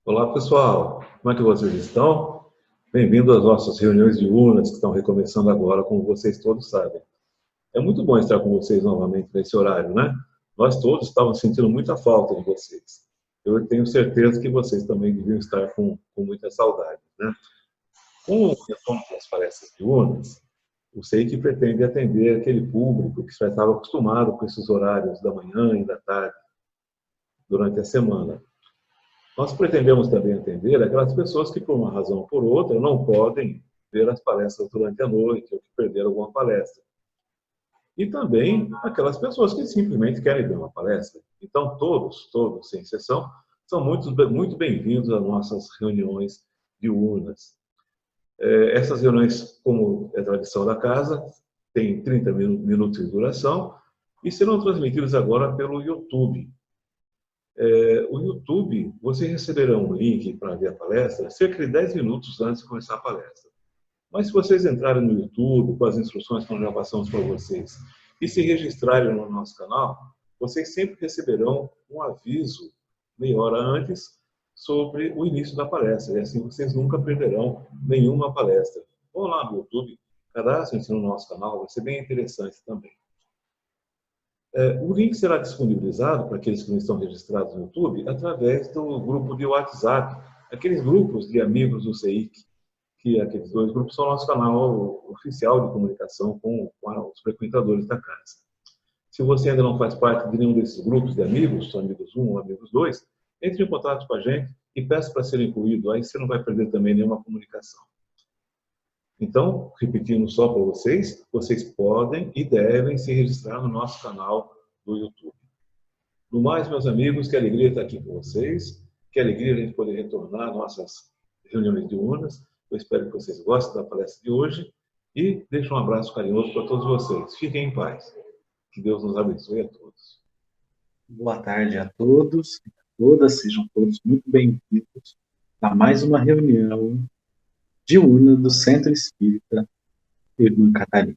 Olá, pessoal. Como é que vocês estão? Bem-vindo às nossas reuniões diurnas que estão recomeçando agora, como vocês todos sabem. É muito bom estar com vocês novamente nesse horário, né? Nós todos estávamos sentindo muita falta de vocês. Eu tenho certeza que vocês também deviam estar com muita saudade, né? Com o retorno das palestras diurnas, eu sei que pretende atender aquele público que já estava acostumado com esses horários da manhã e da tarde durante a semana. Nós pretendemos também atender aquelas pessoas que, por uma razão ou por outra, não podem ver as palestras durante a noite ou que perderam alguma palestra. E também aquelas pessoas que simplesmente querem ver uma palestra. Então, todos, sem exceção, são muito bem-vindos às nossas reuniões diurnas. Essas reuniões, como é tradição da casa, têm 30 minutos de duração e serão transmitidas agora pelo YouTube. O YouTube, vocês receberão um link para ver a palestra cerca de 10 minutos antes de começar a palestra. Mas se vocês entrarem no YouTube, com as instruções que nós já passamos para vocês, e se registrarem no nosso canal, vocês sempre receberão um aviso meia hora antes sobre o início da palestra. E assim vocês nunca perderão nenhuma palestra. Vão lá no YouTube, cadastrem-se no nosso canal, vai ser bem interessante também. O link será disponibilizado para aqueles que não estão registrados no YouTube através do grupo de WhatsApp, aqueles grupos de amigos do CEIC, que aqueles dois grupos são nosso canal oficial de comunicação com os frequentadores da casa. Se você ainda não faz parte de nenhum desses grupos de amigos, amigos 1 ou amigos 2, entre em contato com a gente e peça para ser incluído, aí você não vai perder também nenhuma comunicação. Então, repetindo só para vocês, vocês podem e devem se registrar no nosso canal do YouTube. No mais, meus amigos, que alegria estar aqui com vocês, que alegria a gente poder retornar às nossas reuniões diurnas. Eu espero que vocês gostem da palestra de hoje e deixo um abraço carinhoso para todos vocês. Fiquem em paz. Que Deus nos abençoe a todos. Boa tarde a todos e a todas, sejam todos muito bem-vindos a mais uma reunião diurna do Centro Espírita Irmã Catarina.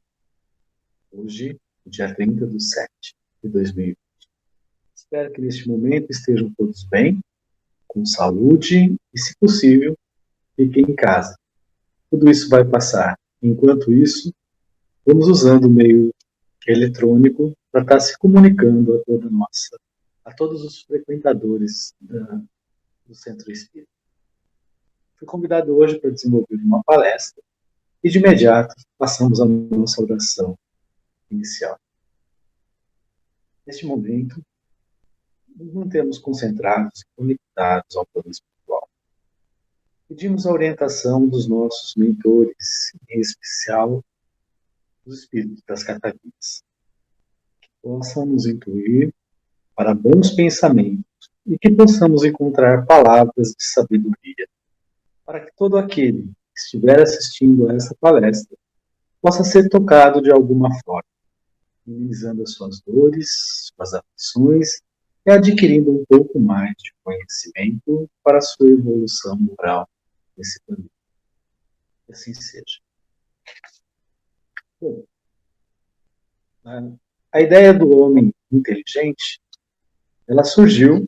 Hoje, dia 30/7/2020. Espero que neste momento estejam todos bem, com saúde e, se possível, fiquem em casa. Tudo isso vai passar. Enquanto isso, vamos usando o meio eletrônico para estar se comunicando a todos os frequentadores do Centro Espírita. Fui convidado hoje para desenvolver uma palestra e, de imediato, passamos a nossa oração inicial. Neste momento, nos mantemos concentrados e conectados ao plano espiritual. Pedimos a orientação dos nossos mentores, em especial dos espíritos das Catarinas, que possam nos incluir para bons pensamentos e que possamos encontrar palavras de sabedoria, para que todo aquele que estiver assistindo a essa palestra possa ser tocado de alguma forma, minimizando as suas dores, suas aflições e adquirindo um pouco mais de conhecimento para a sua evolução moral nesse planeta. Que assim seja. Bom, a ideia do homem inteligente, ela surgiu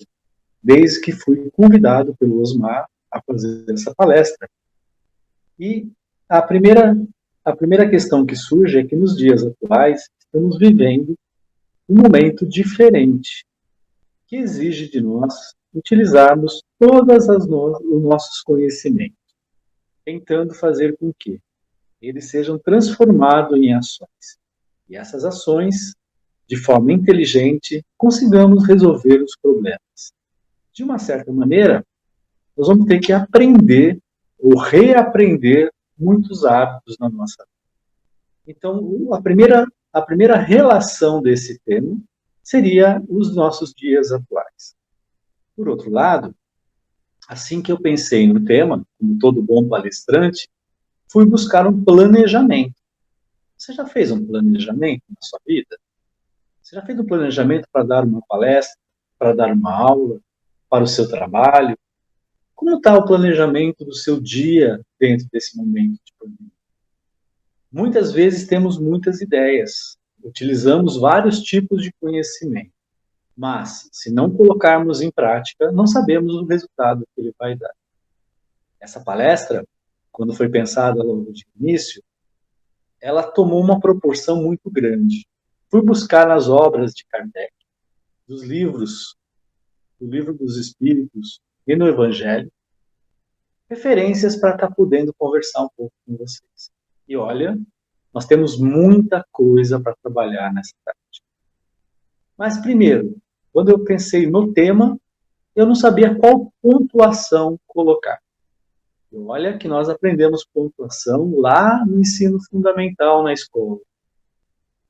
desde que fui convidado pelo Osmar a fazer essa palestra. E a primeira questão que surge é que nos dias atuais estamos vivendo um momento diferente, que exige de nós utilizarmos todos os nossos conhecimentos, tentando fazer com que eles sejam transformados em ações. E essas ações, de forma inteligente, consigamos resolver os problemas. De uma certa maneira, nós vamos ter que aprender ou reaprender muitos hábitos na nossa vida. Então, a primeira relação desse tema seria os nossos dias atuais. Por outro lado, assim que eu pensei no tema, como todo bom palestrante, fui buscar um planejamento. Você já fez um planejamento na sua vida? Você já fez um planejamento para dar uma palestra, para dar uma aula, para o seu trabalho? Como está o planejamento do seu dia dentro desse momento de pandemia? Muitas vezes temos muitas ideias, utilizamos vários tipos de conhecimento, mas se não colocarmos em prática, não sabemos o resultado que ele vai dar. Essa palestra, quando foi pensada logo de início, ela tomou uma proporção muito grande. Fui buscar nas obras de Kardec, dos livros, do Livro dos Espíritos e no Evangelho, referências para estar podendo conversar um pouco com vocês. E olha, nós temos muita coisa para trabalhar nessa tarde. Mas primeiro, quando eu pensei no tema, eu não sabia qual pontuação colocar. E olha que nós aprendemos pontuação lá no ensino fundamental na escola.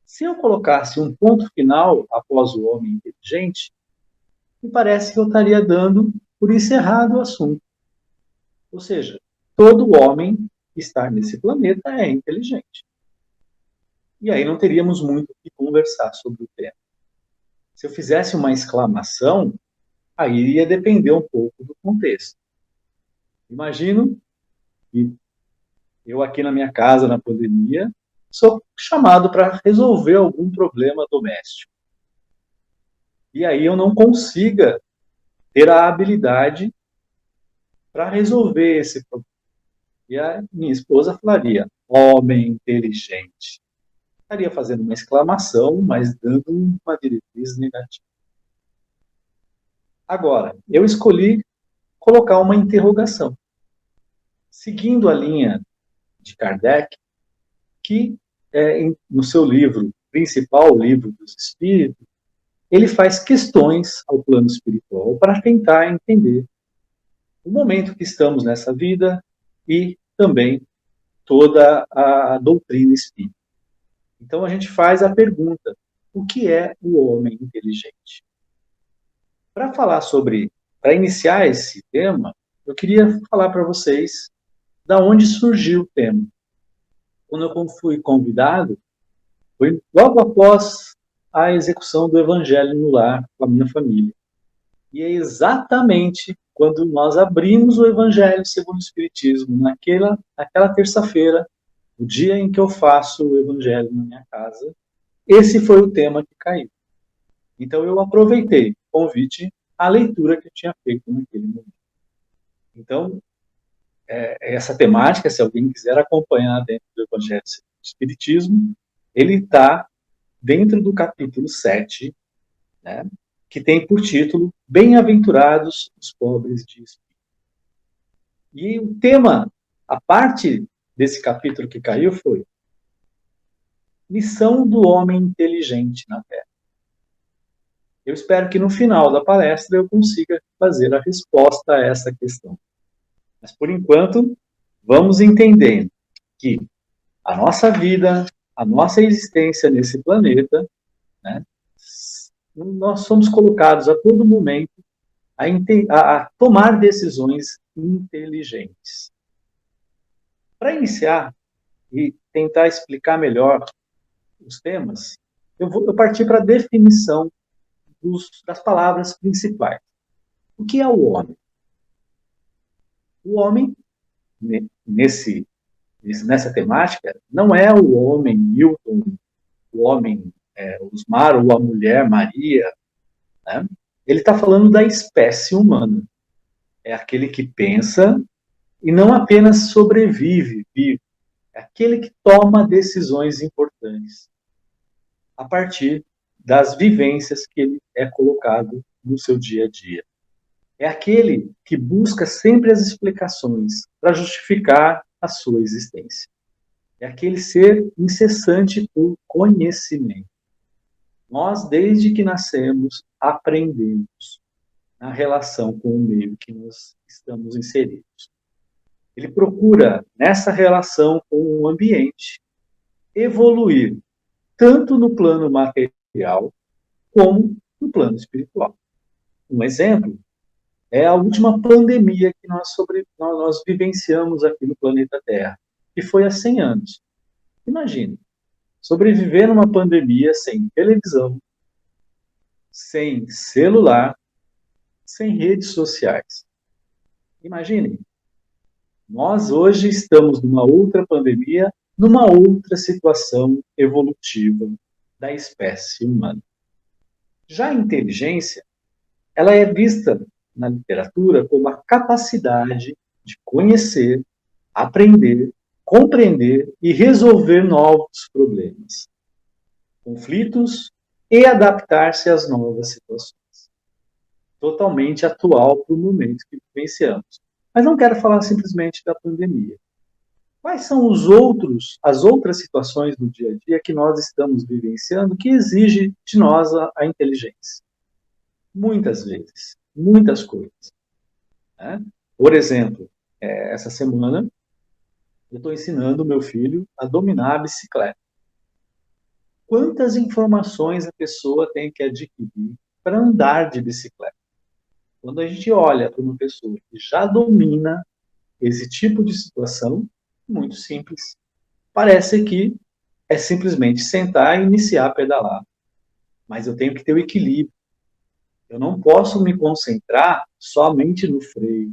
Se eu colocasse um ponto final após o homem inteligente, me parece que eu estaria dando por encerrado o assunto. Ou seja, todo homem que está nesse planeta é inteligente. E aí não teríamos muito o que conversar sobre o tema. Se eu fizesse uma exclamação, aí ia depender um pouco do contexto. Imagino que eu aqui na minha casa, na pandemia, sou chamado para resolver algum problema doméstico. E aí eu não consiga ter a habilidade para resolver esse problema. E a minha esposa falaria, homem inteligente. Estaria fazendo uma exclamação, mas dando uma diretriz negativa. Agora, eu escolhi colocar uma interrogação. Seguindo a linha de Kardec, que no seu livro principal, o Livro dos Espíritos, ele faz questões ao plano espiritual para tentar entender o momento que estamos nessa vida e também toda a doutrina espírita. Então a gente faz a pergunta, o que é o homem inteligente? Para iniciar esse tema, eu queria falar para vocês da onde surgiu o tema. Quando eu fui convidado, foi logo após a execução do Evangelho no lar com a minha família. E é exatamente quando nós abrimos o Evangelho segundo o Espiritismo, naquela terça-feira, o dia em que eu faço o Evangelho na minha casa, esse foi o tema que caiu. Então eu aproveitei o convite à leitura que eu tinha feito naquele momento. Então, essa temática, se alguém quiser acompanhar dentro do Evangelho segundo o Espiritismo, ele está dentro do capítulo 7, né, que tem por título Bem-aventurados os pobres de espírito. E o tema, a parte desse capítulo que caiu foi Missão do Homem Inteligente na Terra. Eu espero que no final da palestra eu consiga fazer a resposta a essa questão. Mas, por enquanto, vamos entendendo que a nossa vida, a nossa existência nesse planeta, né, nós somos colocados a todo momento a tomar decisões inteligentes. Para iniciar e tentar explicar melhor os temas, eu parti para a definição das palavras principais. O que é o homem? O homem, nessa temática, não é o homem Newton, o homem Osmar ou a mulher Maria, né? Ele está falando da espécie humana. É aquele que pensa e não apenas sobrevive, vive. É aquele que toma decisões importantes a partir das vivências que ele é colocado no seu dia a dia. É aquele que busca sempre as explicações para justificar a sua existência. É aquele ser incessante por conhecimento. Nós, desde que nascemos, aprendemos na relação com o meio que nós estamos inseridos. Ele procura, nessa relação com o ambiente, evoluir tanto no plano material como no plano espiritual. Um exemplo é a última pandemia que nós vivenciamos aqui no planeta Terra, que foi há 100 anos. Imagine, sobreviver numa pandemia sem televisão, sem celular, sem redes sociais. Imagine, nós hoje estamos numa outra pandemia, numa outra situação evolutiva da espécie humana. Já a inteligência, ela é vista na literatura como a capacidade de conhecer, aprender, compreender e resolver novos problemas, conflitos e adaptar-se às novas situações. Totalmente atual para o momento que vivenciamos. Mas não quero falar simplesmente da pandemia. Quais são as outras situações do dia a dia que nós estamos vivenciando que exige de nós a inteligência? Muitas vezes, muitas coisas. Né? Por exemplo, essa semana eu estou ensinando o meu filho a dominar a bicicleta. Quantas informações a pessoa tem que adquirir para andar de bicicleta? Quando a gente olha para uma pessoa que já domina esse tipo de situação, muito simples. Parece que é simplesmente sentar e iniciar a pedalar. Mas eu tenho que ter o equilíbrio. Eu não posso me concentrar somente no freio.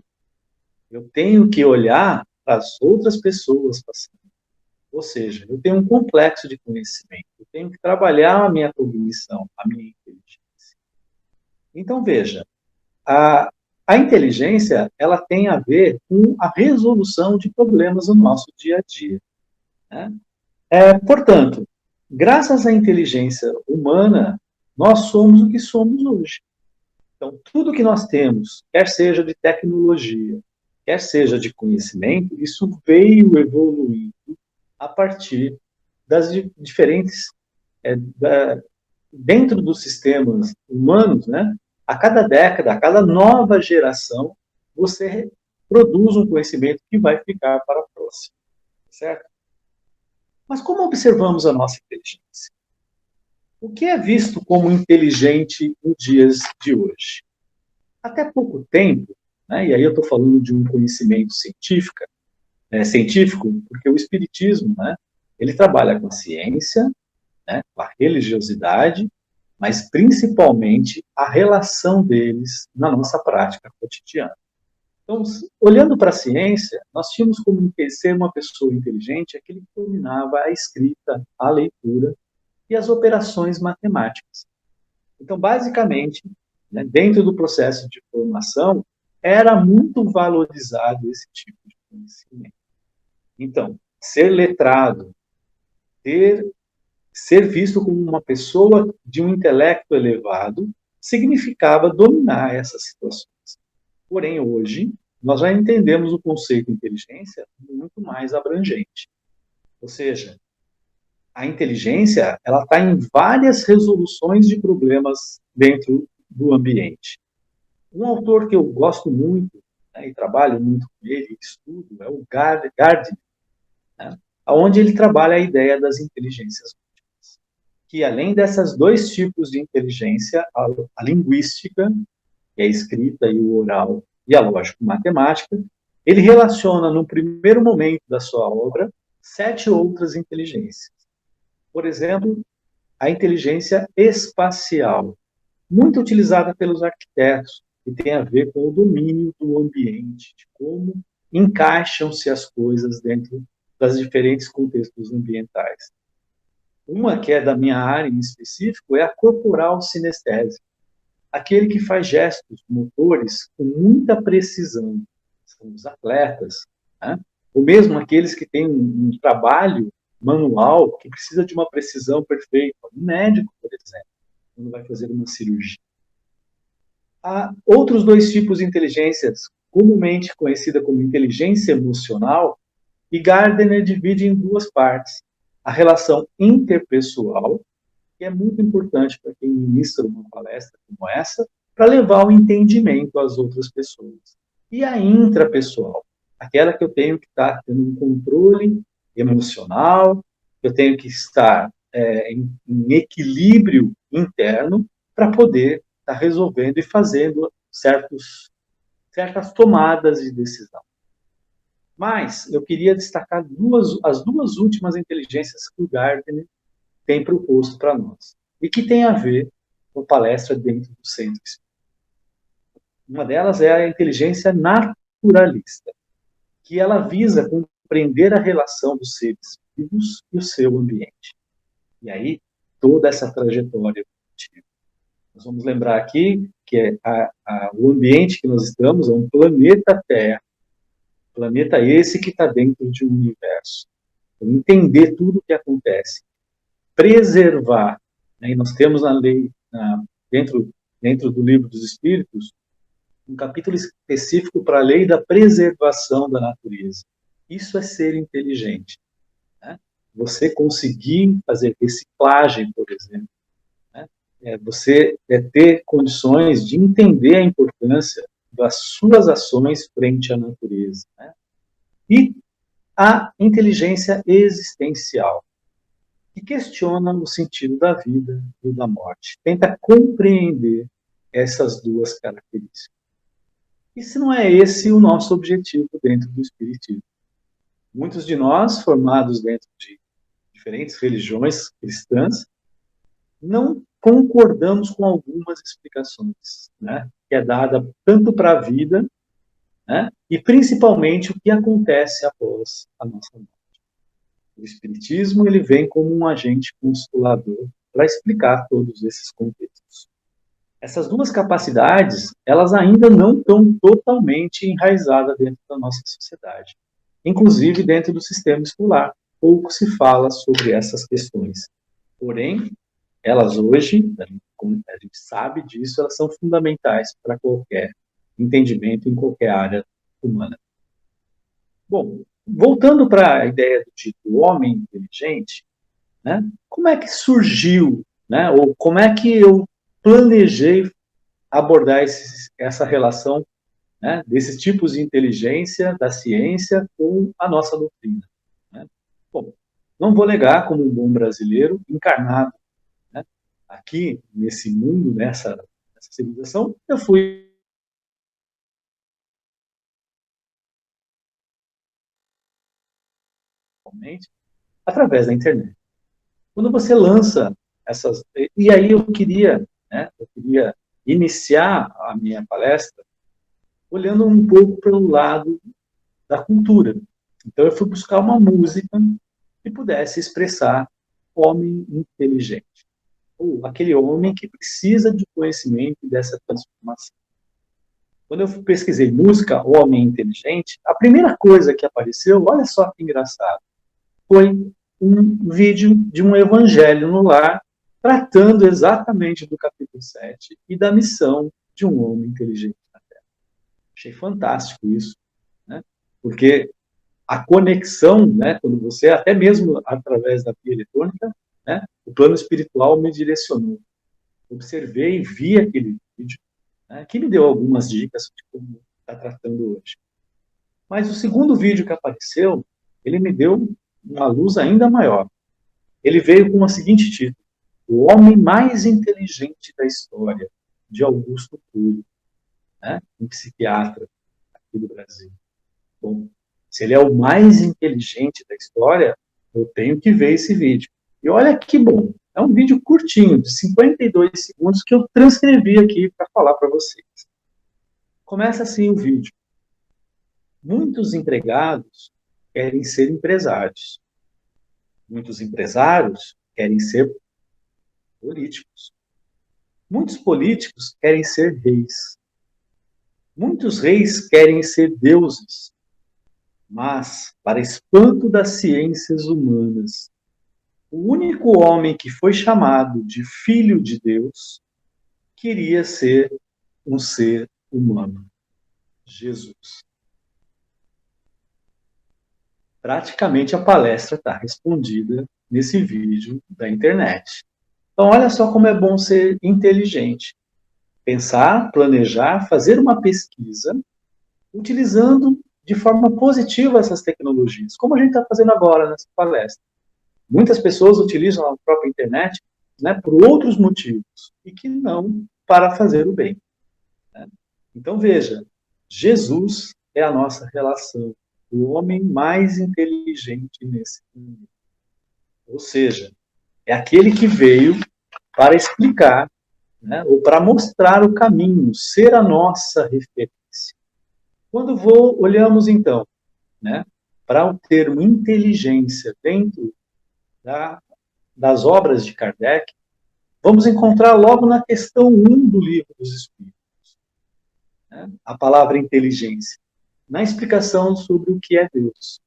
Eu tenho que olhar para as outras pessoas passando. Ou seja, eu tenho um complexo de conhecimento. Eu tenho que trabalhar a minha cognição, a minha inteligência. Então, veja, a inteligência, ela tem a ver com a resolução de problemas no nosso dia a dia. Né? Portanto, graças à inteligência humana, nós somos o que somos hoje. Então, tudo que nós temos, quer seja de tecnologia, quer seja de conhecimento, isso veio evoluindo a partir das diferentes, dentro dos sistemas humanos, né? A cada década, a cada nova geração, você produz um conhecimento que vai ficar para a próxima, certo? Mas como observamos a nossa inteligência? O que é visto como inteligente nos dias de hoje? Até pouco tempo, né, e aí eu estou falando de um conhecimento científico, porque o espiritismo, né, ele trabalha com a ciência, né, com a religiosidade, mas principalmente a relação deles na nossa prática cotidiana. Então, olhando para a ciência, nós tínhamos como ser uma pessoa inteligente aquele que dominava a escrita, a leitura e as operações matemáticas. Então, basicamente, né, dentro do processo de formação, era muito valorizado esse tipo de conhecimento. Então, ser letrado, ser visto como uma pessoa de um intelecto elevado, significava dominar essas situações. Porém, hoje, nós já entendemos o conceito de inteligência muito mais abrangente. Ou seja, a inteligência ela está em várias resoluções de problemas dentro do ambiente. Um autor que eu gosto muito, né, e trabalho muito com ele, estudo, é o Gardner, né, onde ele trabalha a ideia das inteligências múltiplas. Que além dessas dois tipos de inteligência, a linguística, que é a escrita e o oral, e a lógico-matemática, ele relaciona, no primeiro momento da sua obra, 7 outras inteligências. Por exemplo, a inteligência espacial, muito utilizada pelos arquitetos, que tem a ver com o domínio do ambiente, de como encaixam-se as coisas dentro dos diferentes contextos ambientais. Uma que é da minha área em específico é a corporal sinestésica, aquele que faz gestos motores com muita precisão, são os atletas, né? Ou mesmo aqueles que têm um trabalho manual que precisa de uma precisão perfeita, um médico, por exemplo, quando vai fazer uma cirurgia. Há outros dois tipos de inteligências, comumente conhecida como inteligência emocional, e Gardner divide em 2 partes. A relação interpessoal, que é muito importante para quem ministra uma palestra como essa, para levar o entendimento às outras pessoas. E a intrapessoal, aquela que eu tenho que estar tendo um controle emocional, eu tenho que estar em equilíbrio interno para poder estar resolvendo e fazendo certas tomadas de decisão. Mas eu queria destacar as duas últimas inteligências que o Gardner tem proposto para nós, e que tem a ver com palestra dentro do centro espírita. Uma delas é a inteligência naturalista, que ela visa compreender a relação dos seres vivos e o seu ambiente. E aí, toda essa trajetória evolutiva. Nós vamos lembrar aqui que o ambiente que nós estamos é um planeta Terra, Planeta esse que está dentro de um universo. Então, entender tudo o que acontece. Preservar. Né? E nós temos na lei, dentro do Livro dos Espíritos, um capítulo específico para a lei da preservação da natureza. Isso é ser inteligente. Né? Você conseguir fazer reciclagem, por exemplo. Né? Você ter condições de entender a importância das suas ações frente à natureza. Né? E a inteligência existencial, que questiona o sentido da vida e da morte. Tenta compreender essas duas características. E se não é esse o nosso objetivo dentro do Espiritismo? Muitos de nós, formados dentro de diferentes religiões cristãs, não concordamos com algumas explicações, né, que é dada tanto para a vida, né, e principalmente o que acontece após a nossa morte. O Espiritismo ele vem como um agente consolador para explicar todos esses contextos. Essas duas capacidades, elas ainda não estão totalmente enraizadas dentro da nossa sociedade. Inclusive dentro do sistema escolar. Pouco se fala sobre essas questões. Porém, elas hoje, como a gente sabe disso, elas são fundamentais para qualquer entendimento em qualquer área humana. Bom, voltando para a ideia do título Homem Inteligente, né, como é que surgiu, né, ou como é que eu planejei abordar essa relação, né, desses tipos de inteligência da ciência com a nossa doutrina. Né? Bom, não vou negar, como um bom brasileiro, encarnado, né, aqui nesse mundo, nessa civilização, eu fui através da internet. Quando você lança essas... E aí eu queria iniciar a minha palestra olhando um pouco pelo lado da cultura. Então eu fui buscar uma música que pudesse expressar homem inteligente, ou aquele homem que precisa de conhecimento e dessa transformação. Quando eu pesquisei música homem inteligente, a primeira coisa que apareceu, olha só que engraçado, foi um vídeo de um evangelho no lar, tratando exatamente do capítulo 7 e da missão de um homem inteligente na Terra. Achei fantástico isso, né? Porque a conexão, né, quando você, até mesmo através da via eletrônica, né, o plano espiritual me direcionou. Observei e vi aquele vídeo, né, que me deu algumas dicas de como está tratando hoje. Mas o segundo vídeo que apareceu, ele me deu uma luz ainda maior. Ele veio com o seguinte título: O Homem Mais Inteligente da História, de Augusto Cury, né, um psiquiatra aqui do Brasil. Bom, se ele é o mais inteligente da história, eu tenho que ver esse vídeo. E olha que bom, é um vídeo curtinho, de 52 segundos, que eu transcrevi aqui para falar para vocês. Começa assim o vídeo. Muitos empregados querem ser empresários. Muitos empresários querem ser políticos. Muitos políticos querem ser reis. Muitos reis querem ser deuses. Mas, para espanto das ciências humanas, o único homem que foi chamado de Filho de Deus queria ser um ser humano, Jesus. Praticamente a palestra está respondida nesse vídeo da internet. Então, olha só como é bom ser inteligente. Pensar, planejar, fazer uma pesquisa, utilizando de forma positiva essas tecnologias, como a gente está fazendo agora nessa palestra. Muitas pessoas utilizam a própria internet, né, por outros motivos, e que não para fazer o bem. Né? Então, veja, Jesus é a nossa relação, o homem mais inteligente nesse mundo. Ou seja, é aquele que veio para explicar, né, ou para mostrar o caminho, ser a nossa referência. Quando olhamos, então, né, para o termo inteligência dentro das obras de Kardec, vamos encontrar logo na questão 1 do Livro dos Espíritos, né, a palavra inteligência. na explicação sobre o que é Deus.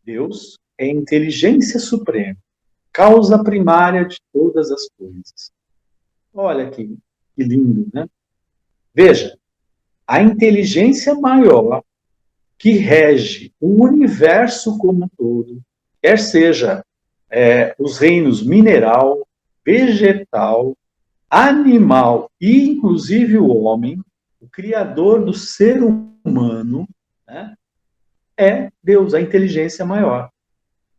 Deus é inteligência suprema, causa primária de todas as coisas. Olha que lindo, né? Veja, a inteligência maior que rege o universo como um todo, quer seja os reinos mineral, vegetal, animal e inclusive o homem, o criador do ser humano, né, é Deus, a inteligência maior.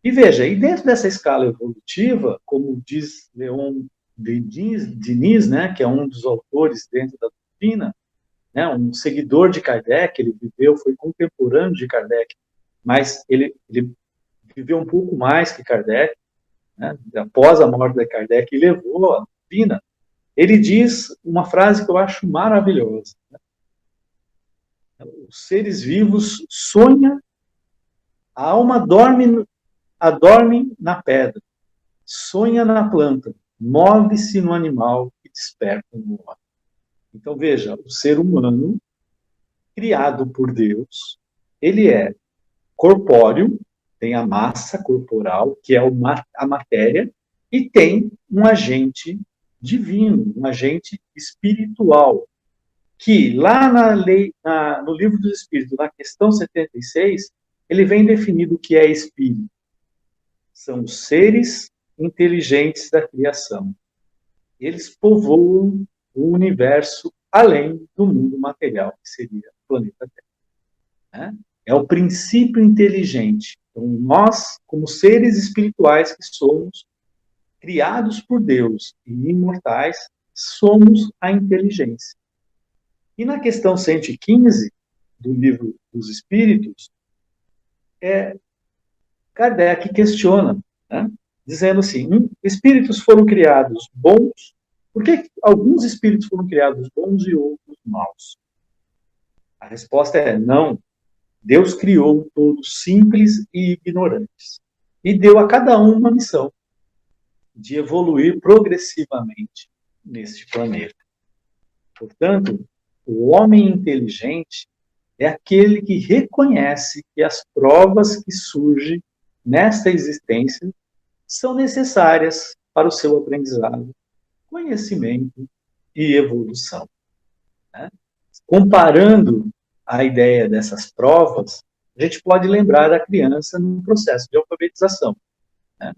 E veja, e dentro dessa escala evolutiva, como diz Leon Denis, né, que é um dos autores dentro da doutrina, né, um seguidor de Kardec, ele viveu, foi contemporâneo de Kardec, mas ele viveu um pouco mais que Kardec, né, após a morte de Kardec, e levou a doutrina. Ele diz uma frase que eu acho maravilhosa. Né? Os seres vivos sonham, a alma dorme na pedra, sonha na planta, move-se no animal e desperta no homem. Então, veja, o ser humano, criado por Deus, ele é corpóreo, tem a massa corporal, que é a matéria, e tem um agente divino, um agente espiritual, que lá no Livro dos Espíritos, na questão 76, ele vem definido o que é espírito. São os seres inteligentes da criação. Eles povoam o universo além do mundo material, que seria o planeta Terra. Né? É o princípio inteligente. Então, nós, como seres espirituais que somos, criados por Deus e imortais, somos a inteligência. E na questão 115 do Livro dos Espíritos, Kardec questiona, né, dizendo assim, espíritos foram criados bons, por que alguns espíritos foram criados bons e outros maus? A resposta é não. Deus criou todos simples e ignorantes. E deu a cada um uma missão de evoluir progressivamente neste planeta. Portanto, o homem inteligente é aquele que reconhece que as provas que surgem nesta existência são necessárias para o seu aprendizado, conhecimento e evolução. Né? Comparando a ideia dessas provas, a gente pode lembrar da criança no processo de alfabetização. Né?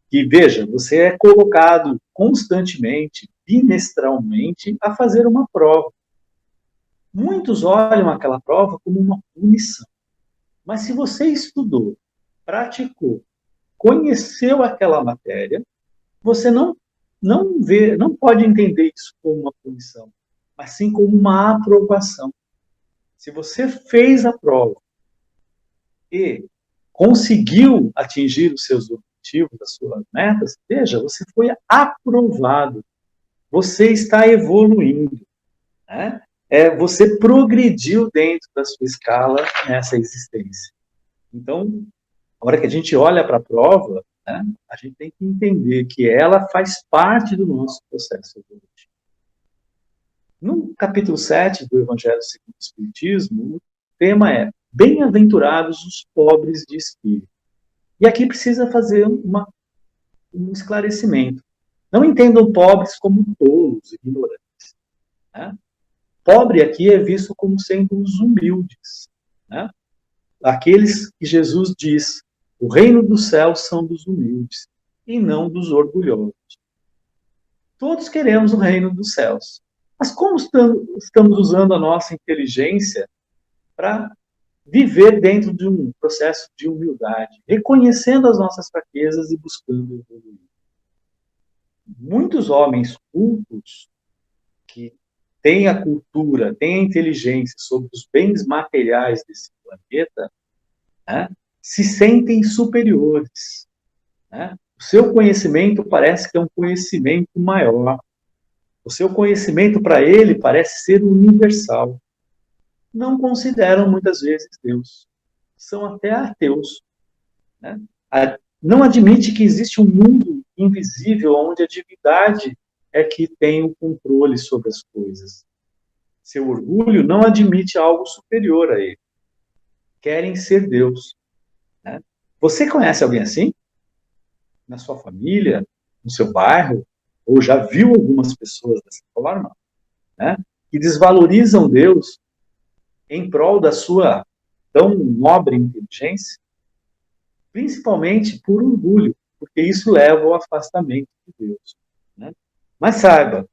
Que, veja, você é colocado constantemente, bimestralmente, a fazer uma prova. Muitos olham aquela prova como uma punição. Mas se você estudou, praticou, conheceu aquela matéria, você não pode entender isso como uma punição, mas sim como uma aprovação. Se você fez a prova e conseguiu atingir os seus objetivos, as suas metas, veja, você foi aprovado. Você está evoluindo. Né? Você progrediu dentro da sua escala nessa existência. Então, a hora que a gente olha para a prova, né, a gente tem que entender que ela faz parte do nosso processo evolutivo. No capítulo 7 do Evangelho segundo o Espiritismo, o tema é Bem-aventurados os pobres de espírito. E aqui precisa fazer um esclarecimento. Não entendam pobres como tolos, ignorantes. Né? Pobre aqui é visto como sendo os humildes. Né? Aqueles que Jesus diz, o reino dos céus são dos humildes e não dos orgulhosos. Todos queremos o reino dos céus. Mas como estamos usando a nossa inteligência para viver dentro de um processo de humildade, reconhecendo as nossas fraquezas e buscando evoluir? Muitos homens cultos que têm a cultura, têm a inteligência sobre os bens materiais desse planeta, né, se sentem superiores. Né? O seu conhecimento parece que é um conhecimento maior. O seu conhecimento para ele parece ser universal. Não consideram muitas vezes Deus. São até ateus. Né? Não admite que existe um mundo invisível onde a divindade é que tem o controle sobre as coisas. Seu orgulho não admite algo superior a ele. querem ser Deus. Né? Você conhece alguém assim? Na sua família, no seu bairro? Ou já viu algumas pessoas dessa forma? Né? Que desvalorizam Deus em prol da sua tão nobre inteligência? Principalmente por orgulho, porque isso leva ao afastamento de Deus. Né? Mas saiba,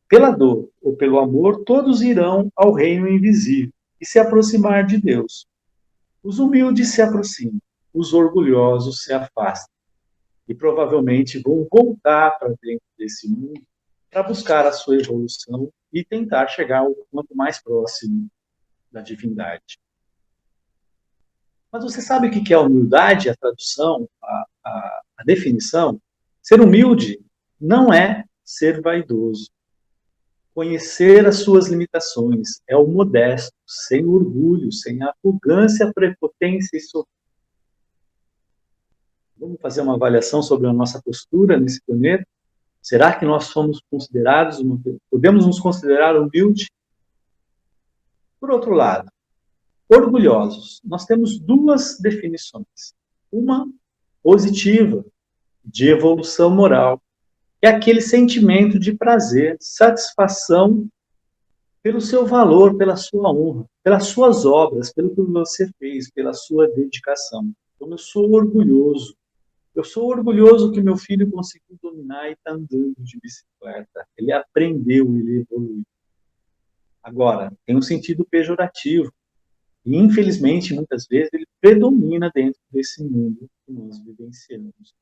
pela dor ou pelo amor, todos irão ao reino invisível e se aproximar de Deus. Os humildes se aproximam, os orgulhosos se afastam e provavelmente vão voltar para dentro desse mundo para buscar a sua evolução e tentar chegar o quanto mais próximo da divindade. Mas você sabe o que é humildade? A tradução, a definição? Ser humilde não é ser vaidoso. Conhecer as suas limitações é o modesto, sem orgulho, sem arrogância, prepotência e soberba. Vamos fazer uma avaliação sobre a nossa postura nesse planeta? Será que nós somos considerados, podemos nos considerar humildes? Por outro lado, orgulhosos. Nós temos duas definições. Uma positiva, de evolução moral, é aquele sentimento de prazer, satisfação pelo seu valor, pela sua honra, pelas suas obras, pelo que você fez, pela sua dedicação. Então, eu sou orgulhoso. Eu sou orgulhoso que meu filho conseguiu dominar e está andando de bicicleta. Ele aprendeu, ele evoluiu. Agora, tem um sentido pejorativo. E, infelizmente, muitas vezes, ele predomina dentro desse mundo que nós vivenciamos.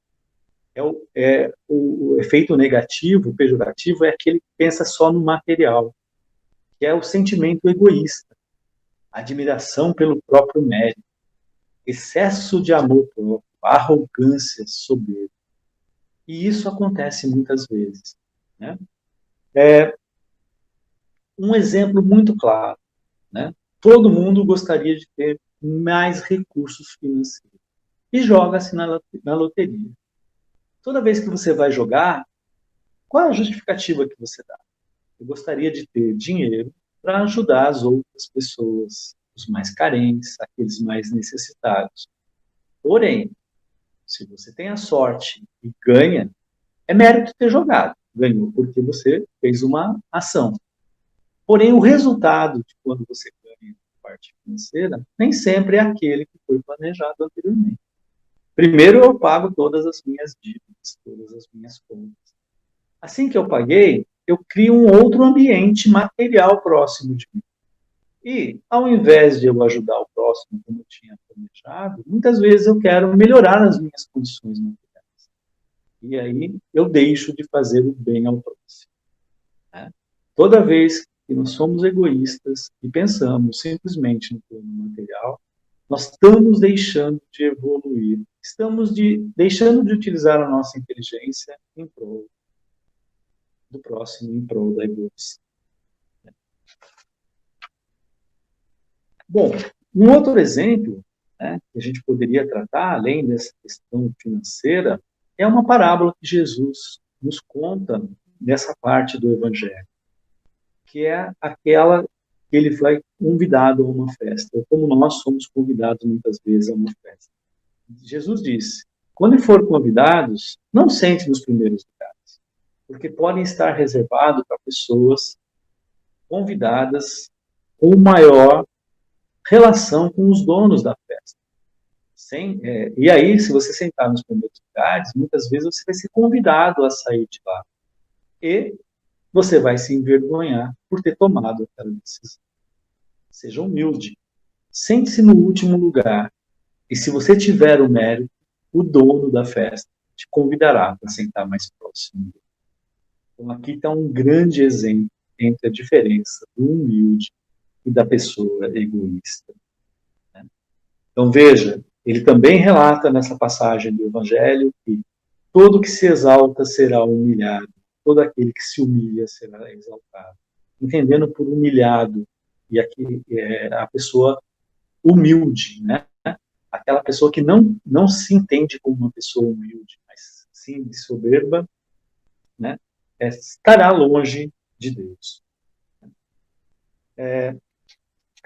O efeito negativo, pejorativo, é aquele que pensa só no material, que é o sentimento egoísta, admiração pelo próprio mérito, excesso de amor próprio, arrogância, soberba. E isso acontece muitas vezes. Né? Um exemplo muito claro, né? Todo mundo gostaria de ter mais recursos financeiros e joga-se na loteria. Toda vez que você vai jogar, qual é a justificativa que você dá? Eu gostaria de ter dinheiro para ajudar as outras pessoas, os mais carentes, aqueles mais necessitados. Porém, se você tem a sorte e ganha, é mérito ter jogado. Ganhou porque você fez uma ação. Porém, o resultado de quando você ganha a parte financeira nem sempre é aquele que foi planejado anteriormente. Primeiro, eu pago todas as minhas dívidas, todas as minhas contas. Assim que eu paguei, eu crio um outro ambiente material próximo de mim. E, ao invés de eu ajudar o próximo como eu tinha planejado, muitas vezes eu quero melhorar as minhas condições materiais. E aí eu deixo de fazer o bem ao próximo. Né? Toda vez que nós somos egoístas e pensamos simplesmente no plano material, nós estamos deixando de evoluir, deixando de utilizar a nossa inteligência em prol do próximo, em prol da evolução. Bom, um outro exemplo, né, que a gente poderia tratar, além dessa questão financeira, é uma parábola que Jesus nos conta nessa parte do Evangelho, que é aquela que ele foi convidado a uma festa, ou como nós somos convidados muitas vezes a uma festa. Jesus disse, quando for convidados, não sente nos primeiros lugares, porque podem estar reservados para pessoas convidadas com maior relação com os donos da festa. E aí, se você sentar nos primeiros lugares, muitas vezes você vai ser convidado a sair de lá. E você vai se envergonhar por ter tomado aquela decisão. Seja humilde. Sente-se no último lugar. E se você tiver o mérito, o dono da festa te convidará para sentar mais próximo. Então, aqui está um grande exemplo entre a diferença do humilde e da pessoa egoísta. Então, veja, ele também relata nessa passagem do Evangelho que todo que se exalta será humilhado, todo aquele que se humilha será exaltado. Entendendo por humilhado, e aqui é a pessoa humilde, né? Aquela pessoa que não se entende como uma pessoa humilde, mas sim de soberba, né? Estará longe de Deus.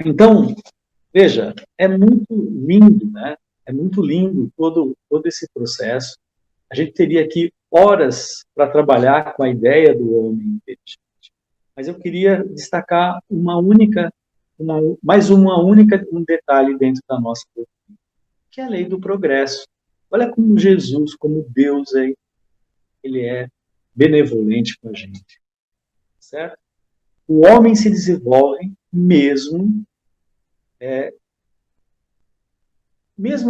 Então, Veja, é muito lindo, né? É muito lindo todo esse processo. A gente teria aqui horas para trabalhar com a ideia do homem inteligente. Mas eu queria destacar mais uma única, um detalhe dentro da nossa doutrina, que é a lei do progresso. Olha como Jesus, como Deus, ele é benevolente com a gente, certo? O homem se desenvolve mesmo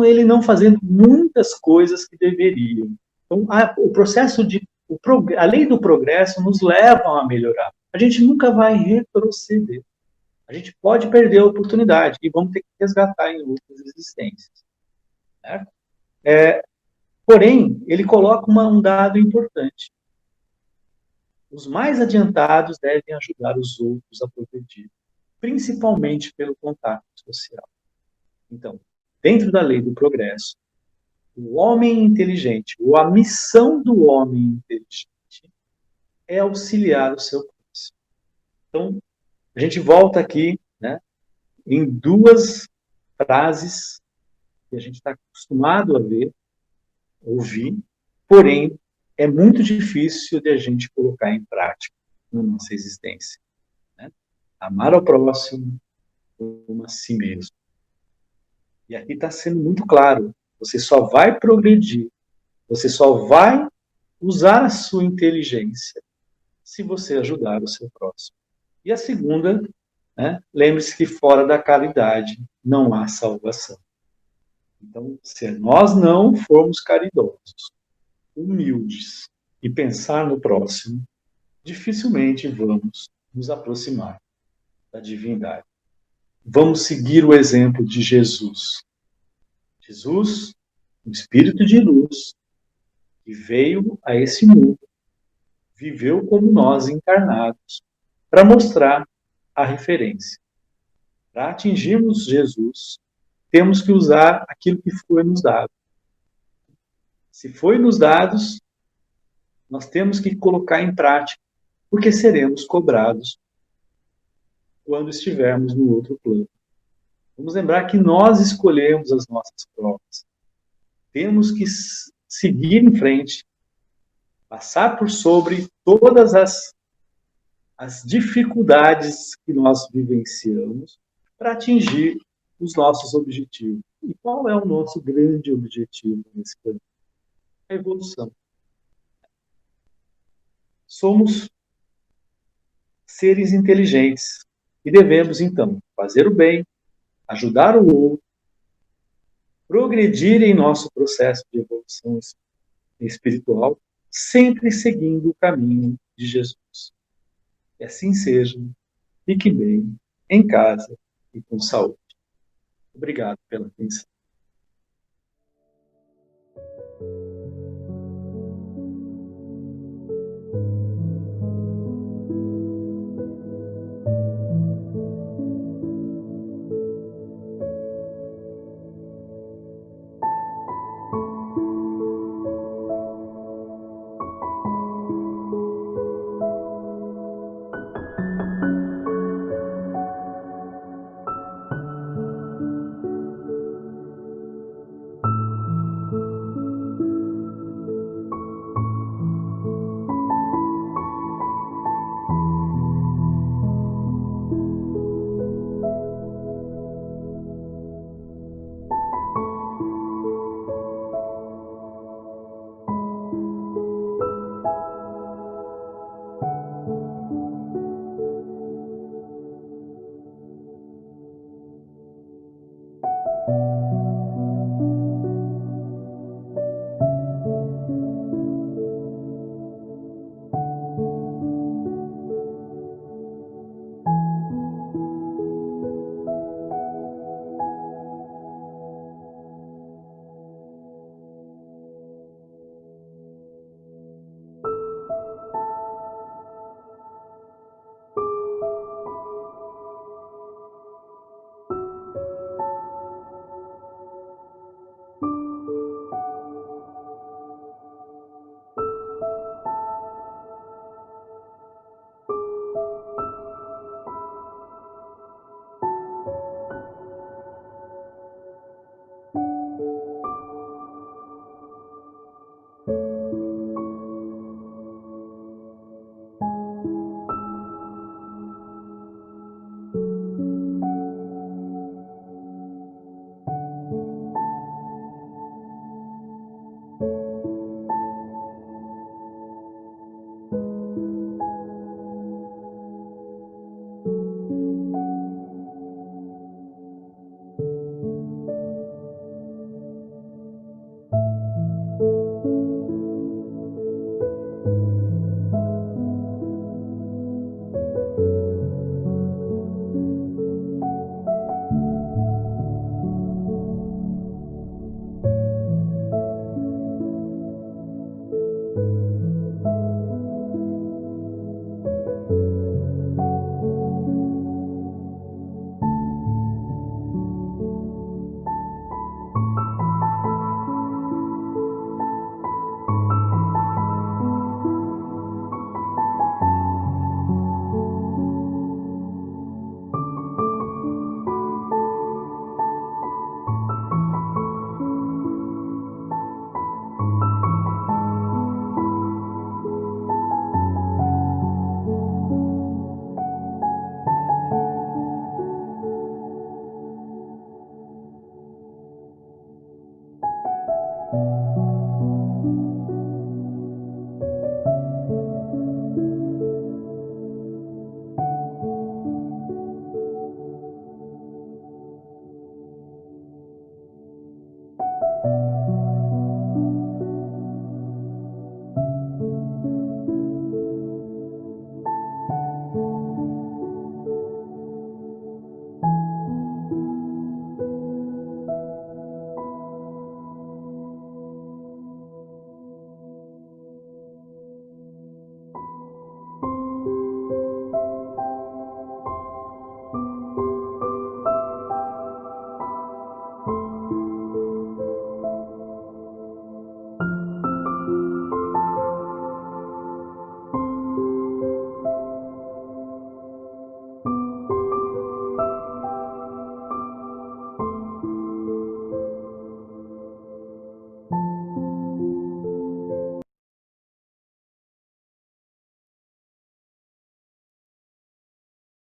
ele não fazendo muitas coisas que deveriam. Então, a lei do progresso nos leva a melhorar. A gente nunca vai retroceder. A gente pode perder a oportunidade e vamos ter que resgatar em outras existências. Certo? Porém, ele coloca um dado importante. Os mais adiantados devem ajudar os outros a progredir, principalmente pelo contato social. Então, dentro da lei do progresso, o homem inteligente, ou a missão do homem inteligente, é auxiliar o seu próximo. Então, a gente volta aqui, né, em duas frases que a gente está acostumado a ouvir, porém, é muito difícil de a gente colocar em prática na nossa existência. Né? Amar ao próximo como a si mesmo. E aqui está sendo muito claro, você só vai progredir, você só vai usar a sua inteligência se você ajudar o seu próximo. E a segunda, né, lembre-se que fora da caridade não há salvação. Então, se nós não formos caridosos, humildes e pensar no próximo, dificilmente vamos nos aproximar da divindade. Vamos seguir o exemplo de Jesus. Jesus, o Espírito de luz, que veio a esse mundo, viveu como nós encarnados, para mostrar a referência. Para atingirmos Jesus, temos que usar aquilo que foi nos dado. Se foi nos dados, nós temos que colocar em prática, porque seremos cobrados quando estivermos no outro plano. Vamos lembrar que nós escolhemos as nossas provas. Temos que seguir em frente, passar por sobre todas as dificuldades que nós vivenciamos para atingir os nossos objetivos. E qual é o nosso grande objetivo nesse plano? A evolução. Somos seres inteligentes e devemos, então, fazer o bem, ajudar o outro, progredir em nosso processo de evolução espiritual, sempre seguindo o caminho de Jesus. Que assim seja, fique bem, em casa e com saúde. Obrigado pela atenção.